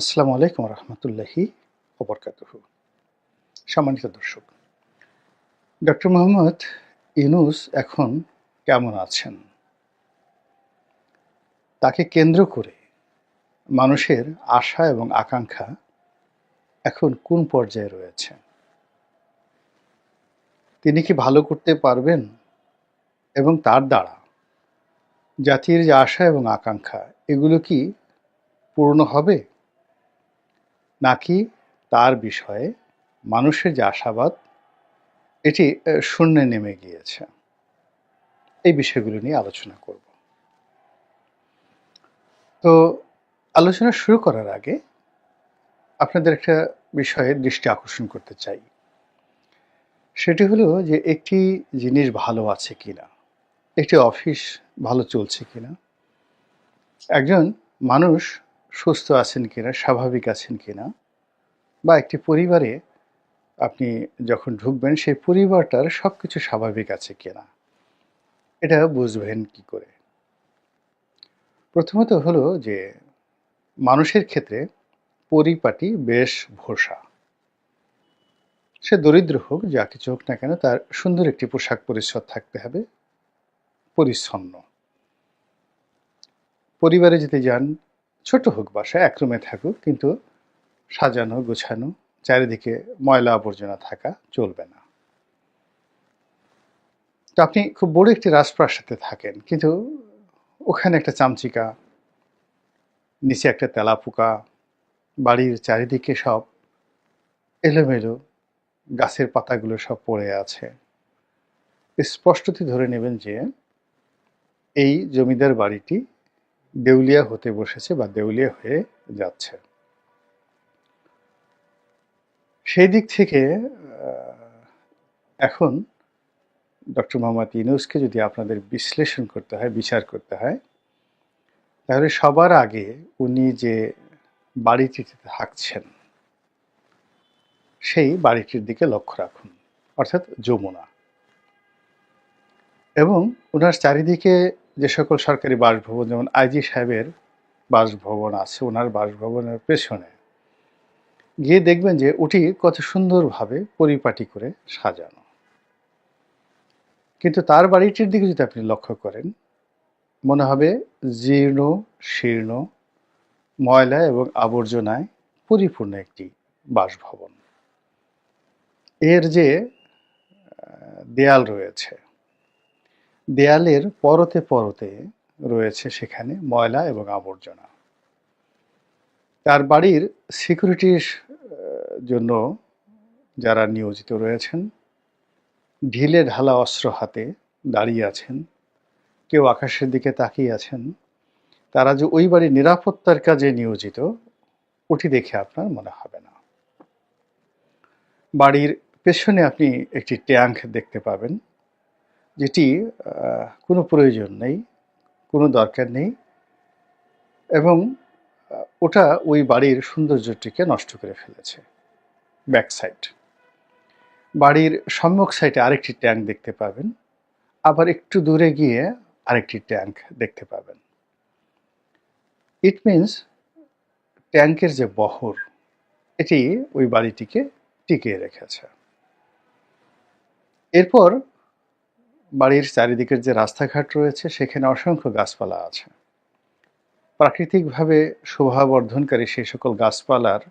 আসসালামু আলাইকুম রহমতুল্লাহি ওবরকাতুহু। সম্মানিত দর্শক, ডক্টর মোহাম্মদ ইউনূস এখন কেমন আছেন? তাকে কেন্দ্র করে মানুষের আশা এবং আকাঙ্ক্ষা এখন কোন পর্যায়ে রয়েছে? তিনি কি ভালো করতে পারবেন এবং তার দ্বারা জাতির যে আশা এবং আকাঙ্ক্ষা এগুলো কি পূর্ণ হবে, নাকি তার বিষয়ে মানুষের যে আশাবাদ এটি শূন্যে নেমে গিয়েছে? এই বিষয়গুলো নিয়ে আলোচনা করব। তো আলোচনা শুরু করার আগে আপনাদের একটা বিষয়ে দৃষ্টি আকর্ষণ করতে চাই। সেটি হলো যে একটি জিনিস ভালো আছে কিনা, একটি অফিস ভালো চলছে কিনা, একজন মানুষ সুস্থ আছেন কিনা, স্বাভাবিক আছেন কিনা, বা একটি পরিবারে আপনি যখন ঢুকবেন সেই পরিবারটার সবকিছু স্বাভাবিক আছে কিনা, এটা বুঝবেন কি করে? প্রথমত হলো যে মানুষের ক্ষেত্রে পরিপাটি বেশ ভরসা। সে দরিদ্র হোক, যা কিছু হোক না কেন, তার সুন্দর একটি পোশাক পরিচ্ছদ থাকতে হবে, পরিচ্ছন্ন। পরিবারে যদি যান, ছোট হোক বাসা, এক রুমে থাকুক, কিন্তু সাজানো গোছানো, চারিদিকে ময়লা আবর্জনা থাকা চলবে না। তো আপনি খুব বড় একটি রাজপ্রাসাদে থাকেন, কিন্তু ওখানে একটা চামচিকা, নিচে একটা তেলাপোকা, বাড়ির চারিদিকে সব এলোমেলো, গাছের পাতাগুলো সব পড়ে আছে। স্পষ্টতই ধরে নেবেন যে এই জমিদার বাড়িটি দেউলিয়া হতে বসেছে বা দেউলিয়া হয়ে যাচ্ছে। সেই দিক থেকে এখন ডক্টর মোহাম্মদ ইউনূসকে যদি আপনাদের বিশ্লেষণ করতে হয়, বিচার করতে হয়, তাহলে সবার আগে উনি যে বাড়িটিতে থাকছেন সেই বাড়িটির দিকে লক্ষ্য রাখুন, অর্থাৎ যমুনা। এবং ওনার চারিদিকে যে সকল সরকারি বাসভবন, যেমন আইজি সাহেবের বাসভবন আছে, ওনার বাসভবনের পেছনে গিয়ে দেখবেন যে ওটি কত সুন্দরভাবে পরিপাটি করে সাজানো। কিন্তু তার বাড়িটির দিকে যদি আপনি লক্ষ্য করেন, মনে হবে জীর্ণ শীর্ণ, ময়লা এবং আবর্জনায় পরিপূর্ণ একটি বাসভবন। এর যে দেয়াল রয়েছে, দেয়ালের পরতে পরতে রয়েছে সেখানে ময়লা এবং আবর্জনা। তার বাড়ির সিকিউরিটির জন্য যারা নিয়োজিত রয়েছেন, ঢিলে ঢালা অস্ত্র হাতে দাঁড়িয়ে আছেন, কেউ আকাশের দিকে তাকিয়ে আছেন। তারা যে ওই বাড়ির নিরাপত্তার কাজে নিয়োজিত, ওটি দেখে আপনার মনে হবে না। বাড়ির পেছনে আপনি একটি ট্যাঙ্ক দেখতে পাবেন, যেটি কোনো প্রয়োজন নেই, কোনো দরকার নেই, এবং ওটা ওই বাড়ির সৌন্দর্যটিকে নষ্ট করে ফেলেছে। ব্যাক সাইড, বাড়ির সম্মুখ সাইডে আরেকটি ট্যাঙ্ক দেখতে পাবেন, আবার একটু দূরে গিয়ে আরেকটি ট্যাঙ্ক দেখতে পাবেন। ইট মিনস ট্যাঙ্কের যে বহর, এটি ওই বাড়িটিকে টিকিয়ে রেখেছে। এরপর বাড়ির চারিদিকের যে রাস্তাঘাট রয়েছে সেখানে অসংখ্য গাছপালা আছে। প্রাকৃতিকভাবে শোভাবর্ধনকারী সেই সকল গাছপালার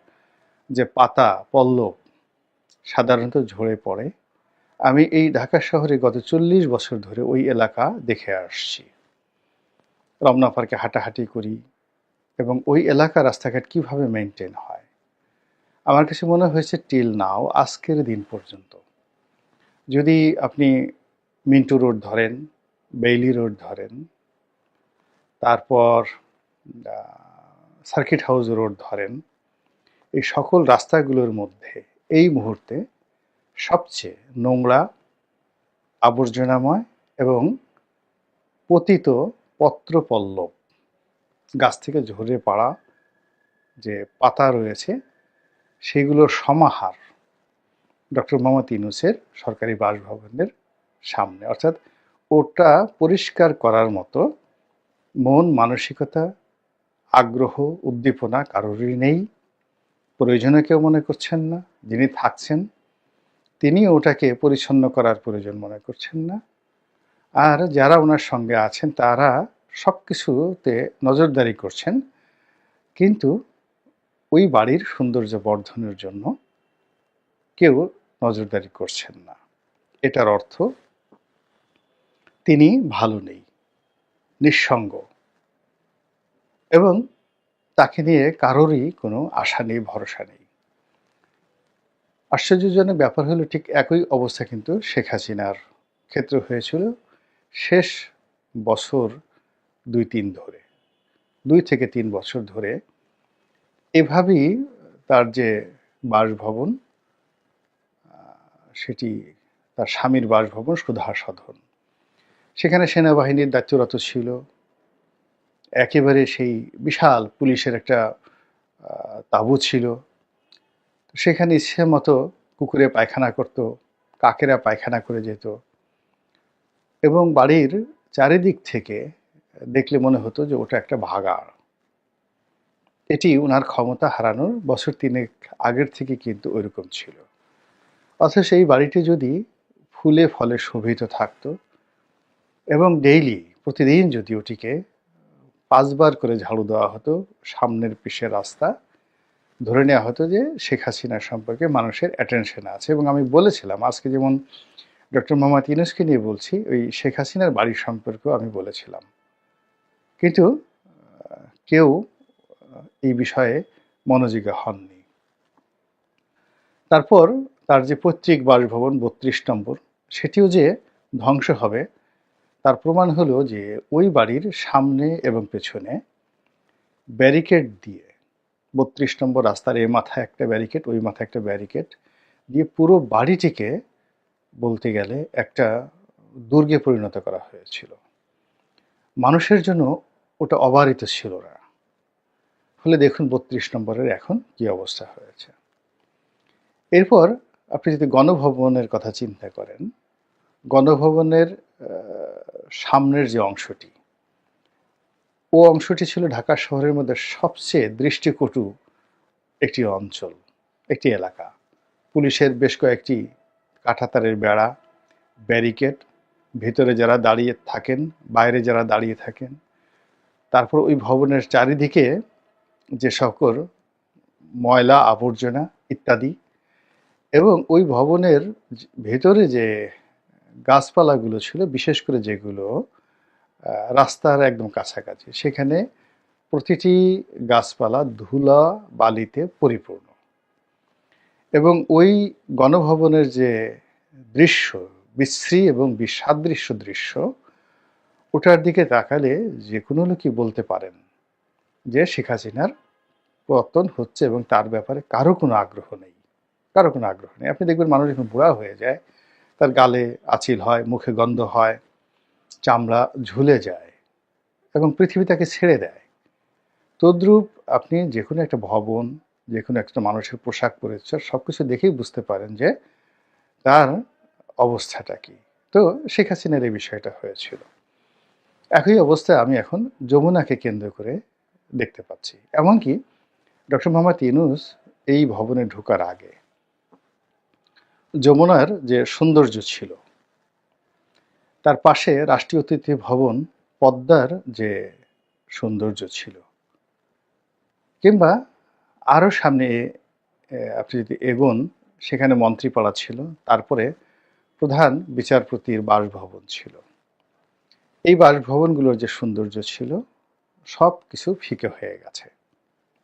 যে পাতা পল্লব সাধারণত ঝরে পড়ে। আমি এই ঢাকা শহরে গত 40 বছর ধরে ওই এলাকা দেখে আসছি। রমনা পার্কে হাঁটাহাঁটি করি এবং ওই এলাকার রাস্তাঘাট কিভাবে মেনটেন হয়, আমার কাছে মনে হয়েছে টিল নাও, আজকের দিন পর্যন্ত, যদি আপনি মিন্টু রোড ধরেন, বেইলি রোড ধরেন, তারপর সার্কিট হাউস রোড ধরেন, এই সকল রাস্তাগুলোর মধ্যে এই মুহূর্তে সবচেয়ে নোংরা, আবর্জনাময় এবং পতিত পত্রপল্লব, গাছ থেকে ঝরে পড়া যে পাতা রয়েছে সেগুলোর সমাহার ডক্টর মোহাম্মদ ইউনূসের সরকারি বাসভবনের সামনে। অর্থাৎ ওটা পরিষ্কার করার মতো মন মানসিকতা, আগ্রহ, উদ্দীপনা কারোরই নেই। প্রয়োজনে কেউ মনে করছেন না। যিনি থাকছেন তিনি ওটাকে পরিচ্ছন্ন করার প্রয়োজন মনে করছেন না। আর যারা ওনার সঙ্গে আছেন তারা সবকিছুতে নজরদারি করছেন, কিন্তু ওই বাড়ির সৌন্দর্য বর্ধনের জন্য কেউ নজরদারি করছেন না। এটার অর্থ তিনি ভালো নেই, নিঃসঙ্গ, এবং তাকে নিয়ে কারোরই কোনো আশা নেই, ভরসা নেই। আশ্চর্যজনক ব্যাপার হলো ঠিক একই অবস্থা কিন্তু শেখ হাসিনার ক্ষেত্রে হয়েছিল শেষ বছর ২-৩ ধরে, ২ থেকে ৩ বছর ধরে এভাবেই তার যে বাসভবন, সেটি তার স্বামীর বাসভবন সুধা সদন, সেখানে সেনাবাহিনীর দায়িত্বরত ছিল। একেবারে সেই বিশাল পুলিশের একটা তাঁবু ছিল। সেখানে ইচ্ছে মতো কুকুরে পায়খানা করত, কাকেরা পায়খানা করে যেত, এবং বাড়ির চারিদিক থেকে দেখলে মনে হতো যে ওটা একটা ভাগাড়। এটি ওনার ক্ষমতা হারানোর বছর ৩ আগের থেকে কিন্তু ওইরকম ছিল। অথচ এই বাড়িটি যদি ফুলে ফলে শোভিত থাকতো এবং প্রতিদিন যদি ওটিকে ৫ বার করে ঝাড়ু দেওয়া হতো, সামনের পিছের রাস্তা, ধরে নেওয়া হতো যে শেখ হাসিনা সম্পর্কে মানুষের অ্যাটেনশন আছে। এবং আমি বলেছিলাম, আজকে যেমন ডক্টর মোহাম্মদ ইউনূসকে নিয়ে বলছি, ওই শেখ হাসিনার বাড়ির সম্পর্কেও আমি বলেছিলাম, কিন্তু কেউ এই বিষয়ে মনোযোগী হননি। তারপর তার যে পৈতৃক বাসভবন ৩২ নম্বর, সেটিও যে ধ্বংস হবে তার প্রমাণ হলো যে ওই বাড়ির সামনে এবং পেছনে ব্যারিকেড দিয়ে, ৩২ নম্বর রাস্তার এ মাথায় একটা ব্যারিকেড, ওই মাথায় একটা ব্যারিকেড দিয়ে পুরো বাড়িটিকে বলতে গেলে একটা দুর্গে পরিণত করা হয়েছিল। মানুষের জন্য ওটা অবারিত ছিল না। ফলে দেখুন ৩২ নম্বরের এখন কি অবস্থা হয়েছে। এরপর আপনি যদি গণভবনের কথা চিন্তা করেন, গণভবনের সামনের যে অংশটি, ও অংশটি ছিল ঢাকা শহরের মধ্যে সবচেয়ে দৃষ্টিকটু একটি অঞ্চল, একটি এলাকা। পুলিশের বেশ কয়েকটি কাঁটাতারের বেড়া, ব্যারিকেড, ভিতরে যারা দাঁড়িয়ে থাকেন, বাইরে যারা দাঁড়িয়ে থাকেন, তারপর ওই ভবনের চারিদিকে যে সকল ময়লা আবর্জনা ইত্যাদি, এবং ওই ভবনের ভেতরে যে গাছপালাগুলো ছিল, বিশেষ করে যেগুলো রাস্তার একদম কাছাকাছি, সেখানে প্রতিটি গাছপালা ধুলা বালিতে পরিপূর্ণ। এবং ওই গণভবনের যে দৃশ্য, বিশ্রী এবং বিসাদৃশ্য দৃশ্য, ওটার দিকে তাকালে যে কোনো লোকই বলতে পারেন যে শেখ হাসিনার পতন হচ্ছে এবং তার ব্যাপারে কারো কোনো আগ্রহ নেই, কারো কোনো আগ্রহ নেই। আপনি দেখবেন মানুষ যখন বুড়া হয়ে যায়, তার গালে আঁচিল হয়, মুখে গন্ধ হয়, চামড়া ঝুলে যায় এবং পৃথিবী তাকে ছেড়ে দেয়। তদ্রূপ আপনি যে কোনো একটা ভবন, যে কোনো একটা মানুষের পোশাক পরিচ্ছদ সব কিছু দেখেই বুঝতে পারেন যে তার অবস্থাটা কি। তো শেখ হাসিনার এই বিষয়টা হয়েছিল। একই অবস্থায় আমি এখন যমুনাকে কেন্দ্র করে দেখতে পাচ্ছি। এমনকি ডক্টর মোহাম্মদ ইউনূস এই ভবনে ঢোকার আগে যমুনার যে সৌন্দর্য ছিল, তার পাশে রাষ্ট্রীয় অতিথি ভবন পদ্মার যে সৌন্দর্য ছিল, কিংবা আরও সামনে আপনি যদি এগোন, সেখানে মন্ত্রীপাড়া ছিল, তারপরে প্রধান বিচারপতির বাসভবন ছিল। এই বাসভবনগুলোর যে সৌন্দর্য ছিল, সব কিছু ফিকে হয়ে গেছে।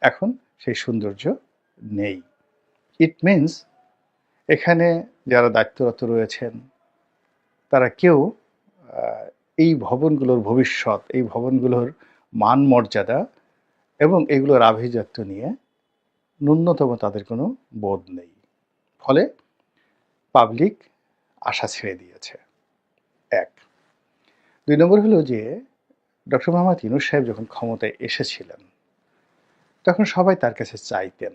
এখন সেই সৌন্দর্য নেই। ইট মিনস এখানে যারা দায়িত্বরত রয়েছেন তারা কেউ এই ভবনগুলোর ভবিষ্যৎ, এই ভবনগুলোর মান মর্যাদা এবং এগুলোর আভিজাত্য নিয়ে ন্যূনতম তাদের কোনো বোধ নেই। ফলে পাবলিক আশা ছেড়ে দিয়েছে। ১। ২ নম্বর হলো যে ডক্টর মোহাম্মদ ইউনূস সাহেব যখন ক্ষমতায় এসেছিলেন, তখন সবাই তার কাছে চাইতেন,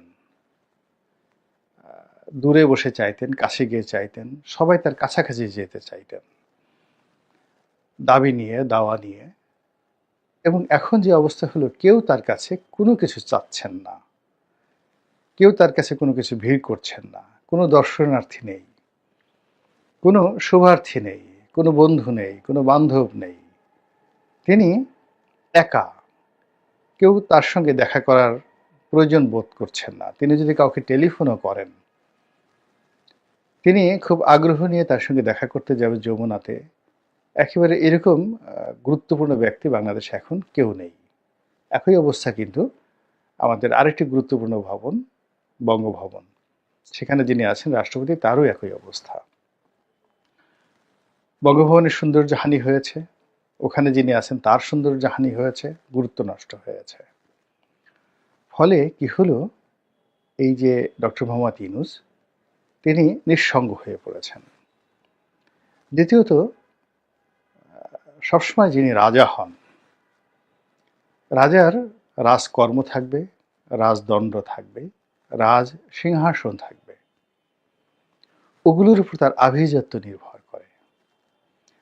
দূরে বসে চাইতেন, কাছে গিয়ে চাইতেন, সবাই তার কাছাকাছি যেতে চাইতেন দাবি নিয়ে, দাওয়া নিয়ে। এবং এখন যে অবস্থা হলো, কেউ তার কাছে কোনো কিছু চাচ্ছেন না। কেউ তার কাছে কোনো কিছু ভিড় করছেন না, কোনো দর্শনার্থী নেই, কোনো শুভার্থী নেই, কোনো বন্ধু নেই, কোনো বান্ধব নেই। তিনি একা, কেউ তার সঙ্গে দেখা করার প্রয়োজন বোধ করছেন না। তিনি যদি কাউকে টেলিফোনও করেন, তিনি খুব আগ্রহ নিয়ে তার সঙ্গে দেখা করতে যাবে যমুনাতে, একেবারে এরকম গুরুত্বপূর্ণ ব্যক্তি বাংলাদেশে এখন কেউ নেই। একই অবস্থা কিন্তু আমাদের আরেকটি গুরুত্বপূর্ণ ভবন, বঙ্গভবন, সেখানে যিনি আছেন রাষ্ট্রপতি, তারও একই অবস্থা। বঙ্গভবনের সৌন্দর্য হানি হয়েছে, ওখানে যিনি আছেন তার সৌন্দর্য হানি হয়েছে, গুরুত্ব নষ্ট হয়েছে। ফলে কি হলো, এই যে ডক্টর মোহাম্মদ ইউনূস, তিনি নিঃসঙ্গ হয়ে পড়েছেন। দ্বিতীয়ত, সবসময় যিনি রাজা হন, রাজার রাজকর্ম থাকবে, রাজদণ্ড থাকবে, রাজ সিংহাসন থাকবে, ওগুলোর উপর তার আভিজাত্য নির্ভর করে।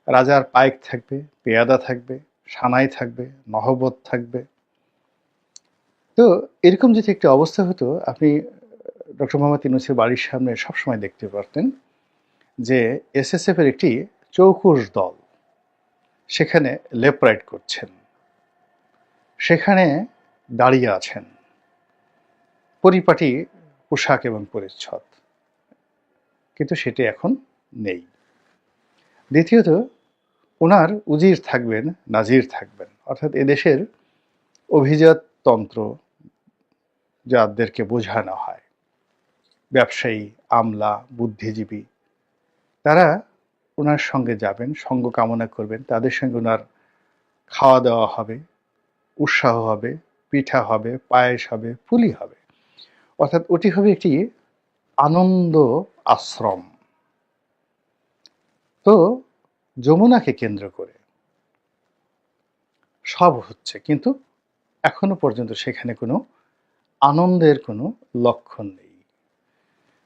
রাজার পাইক থাকবে, পেয়াদা থাকবে, সানাই থাকবে, নহবত থাকবে। তো এরকম যদি একটি অবস্থা হতো, আপনি ডক্টর মোহাম্মদ ইউনূসের বাড়ির সামনে সবসময় দেখতে পারতেন যে এসএসএফ এর একটি চৌকুশ দল সেখানে লেফট রাইট করছেন, সেখানে দাঁড়িয়ে আছেন, পরিপাটি পোশাক এবং পরিচ্ছদ, কিন্তু সেটি এখন নেই। দ্বিতীয়ত, ওনার উজির থাকবেন, নাজির থাকবেন, অর্থাৎ এদেশের অভিজাত তন্ত্র যাদেরকে বোঝানো হয়, ব্যবসায়ী, আমলা, বুদ্ধিজীবী, তারা ওনার সঙ্গে যাবেন, সঙ্গ কামনা করবেন, তাদের সঙ্গে ওনার খাওয়া দাওয়া হবে, উৎসাহ হবে, পিঠা হবে, পায়েস হবে, পুলি হবে। অর্থাৎ ওটি হবে একটি আনন্দ আশ্রম। তো যমুনাকে কেন্দ্র করে সব হচ্ছে, কিন্তু এখনো পর্যন্ত সেখানে কোনো আনন্দের কোনো লক্ষণ নেই।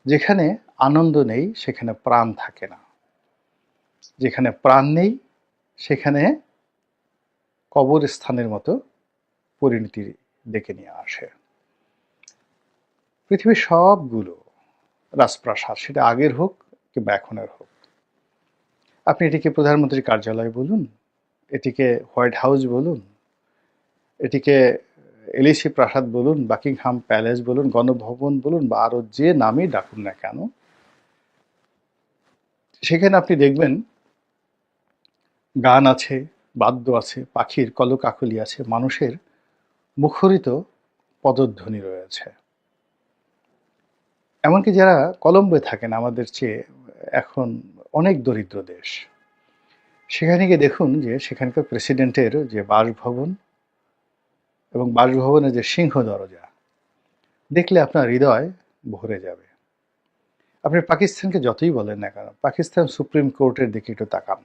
যেখানে আনন্দ নেই সেখানে প্রাণ থাকে না, যেখানে প্রাণ নেই সেখানে কবরস্থানের মতো পরিণতি ডেকে নিয়ে আসে। পৃথিবীর সবগুলো রাজপ্রাসাদ, সেটা আগের হোক কিংবা এখনের হোক, আপনি এটিকে প্রধানমন্ত্রীর কার্যালয় বলুন, এটিকে হোয়াইট হাউস বলুন, এটিকে এলিসি প্রাসাদ বলুন, বাকিংহাম প্যালেস বলুন, গণভবন বলুন, বা আরও যে নামই ডাকুন না কেন, সেখানে আপনি দেখবেন গান আছে, বাদ্য আছে, পাখির কলকাকলি আছে, মানুষের মুখরিত পদধ্বনি রয়েছে। এমনকি যারা কলম্বোয় থাকেন, আমাদের চেয়ে এখন অনেক দরিদ্র দেশ, সেখানে গিয়ে দেখুন যে সেখানকার প্রেসিডেন্টের যে বাসভবন এবং বাসভবনের যে সিংহ দরজা, দেখলে আপনার হৃদয় ভরে যাবে। আপনি পাকিস্তানকে যতই বলেন না কেন, পাকিস্তান সুপ্রিম কোর্টের দিকে একটু তাকান,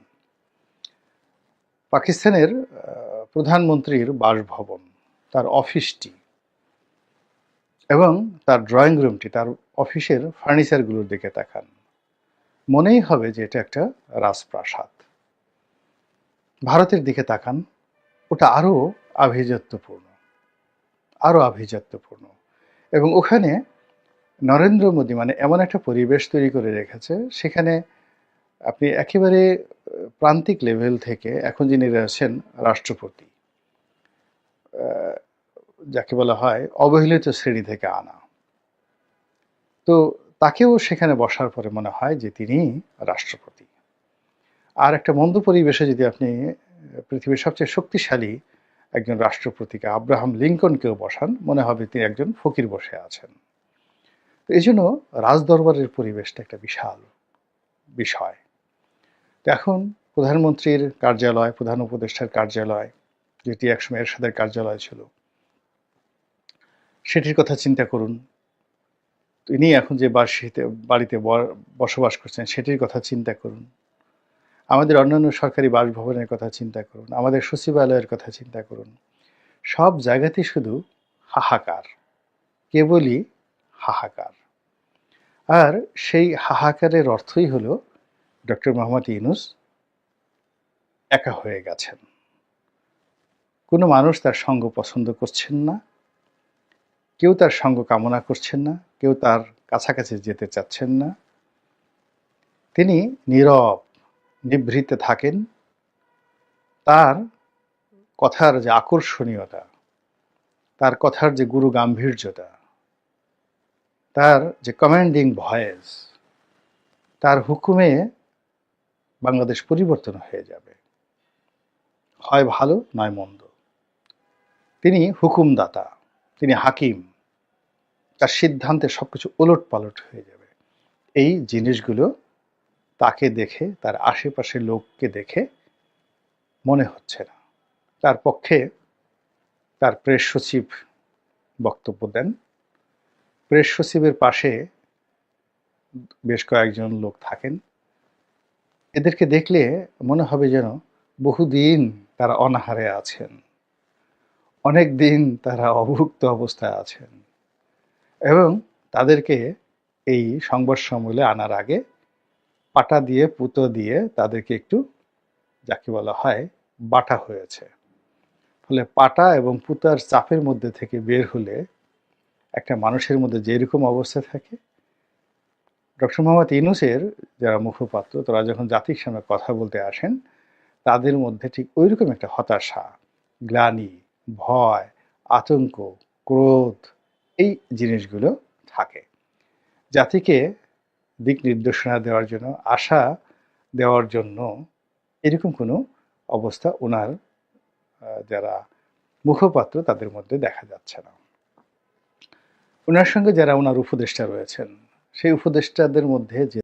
পাকিস্তানের প্রধানমন্ত্রীর বাসভবন, তার অফিসটি এবং তার ড্রয়িং রুমটি, তার অফিসের ফার্নিচারগুলোর দিকে তাকান, মনেই হবে যে এটা একটা রাজপ্রাসাদ। ভারতের দিকে তাকান, ওটা আরও আভিজাত্যপূর্ণ, আরও আভিজাত্যপূর্ণ। এবং ওখানে নরেন্দ্র মোদী মানে এমন একটা পরিবেশ তৈরি করে রেখেছে, সেখানে আপনি একেবারে প্রান্তিক লেভেল থেকে এখন যিনি রয়েছেন রাষ্ট্রপতি, যাকে বলা হয় অবহেলিত শ্রেণী থেকে আনা, তো তাকেও সেখানে বসার পরে মনে হয় যে তিনি রাষ্ট্রপতি। আর একটা মন্দ পরিবেশে যদি আপনি পৃথিবীর সবচেয়ে শক্তিশালী একজন রাষ্ট্রপতিকে, আব্রাহাম লিঙ্কনকেও বসান, মনে হবে তিনি একজন ফকির বসে আছেন। তো এই জন্য রাজদরবারের পরিবেশটা একটা বিশাল বিষয়। তো এখন প্রধানমন্ত্রীর কার্যালয়, প্রধান উপদেষ্টার কার্যালয়, যেটি একসময় এরশাদের কার্যালয় ছিল, সেটির কথা চিন্তা করুন। তিনি এখন যে বাড়িতে বসবাস করছেন সেটির কথা চিন্তা করুন। আমাদের অন্যান্য সরকারি বাসভবনের কথা চিন্তা করুন, আমাদের সচিবালয়ের কথা চিন্তা করুন। সব জায়গাতেই শুধু হাহাকার, কেবলই হাহাকার। আর সেই হাহাকারের অর্থই হলো ডক্টর মোহাম্মদ ইউনূস একা হয়ে গেছেন। কোনো মানুষ তার সঙ্গ পছন্দ করছেন না, কেউ তার সঙ্গ কামনা করছেন না, কেউ তার কাছাকাছি যেতে চাচ্ছেন না। তিনি নীরব নিভৃতে থাকেন। তার কথার যে আকর্ষণীয়তা, তার কথার যে গুরু গাম্ভীর্যতা, তার যে কমান্ডিং ভয়েস, তার হুকুমে বাংলাদেশ পরিবর্তন হয়ে যাবে, হয় ভালো নয় মন্দ। তিনি হুকুমদাতা, তিনি হাকিম, তার সিদ্ধান্তে সবকিছু ওলটপালট হয়ে যাবে। এই জিনিসগুলো তাকে দেখে, তার আশেপাশের লোককে দেখে মনে হচ্ছে না। তার পক্ষে তার প্রেস সচিব বক্তব্য দেন। প্রেস সচিবের পাশে বেশ কয়েকজন লোক থাকেন। এদেরকে দেখলে মনে হবে যেন বহুদিন তারা অনাহারে আছেন, অনেক দিন তারা অভুক্ত অবস্থায় আছেন, এবং তাদেরকে এই সংবাদ সম্মেলনে আনার আগে পাটা দিয়ে পুতো দিয়ে তাদেরকে একটু, যাকে বলা হয়, বাটা হয়েছে। ফলে পাটা এবং পুতার চাপের মধ্যে থেকে বের হলে একটা মানুষের মধ্যে যেরকম অবস্থা থাকে, ডক্টর মোহাম্মদ ইউনূসের যারা মুখপাত্র তারা যখন জাতির সামনে কথা বলতে আসেন, তাদের মধ্যে ঠিক ওইরকম একটা হতাশা, গ্লানি, ভয়, আতঙ্ক, ক্রোধ, এই জিনিসগুলো থাকে। জাতিকে দিক নির্দেশনা দেওয়ার জন্য, আশা দেওয়ার জন্য এরকম কোনো অবস্থা ওনার যারা মুখপাত্র তাদের মধ্যে দেখা যাচ্ছে না। ওনার সঙ্গে যারা ওনার উপদেষ্টা রয়েছেন, সেই উপদেষ্টাদের মধ্যে যে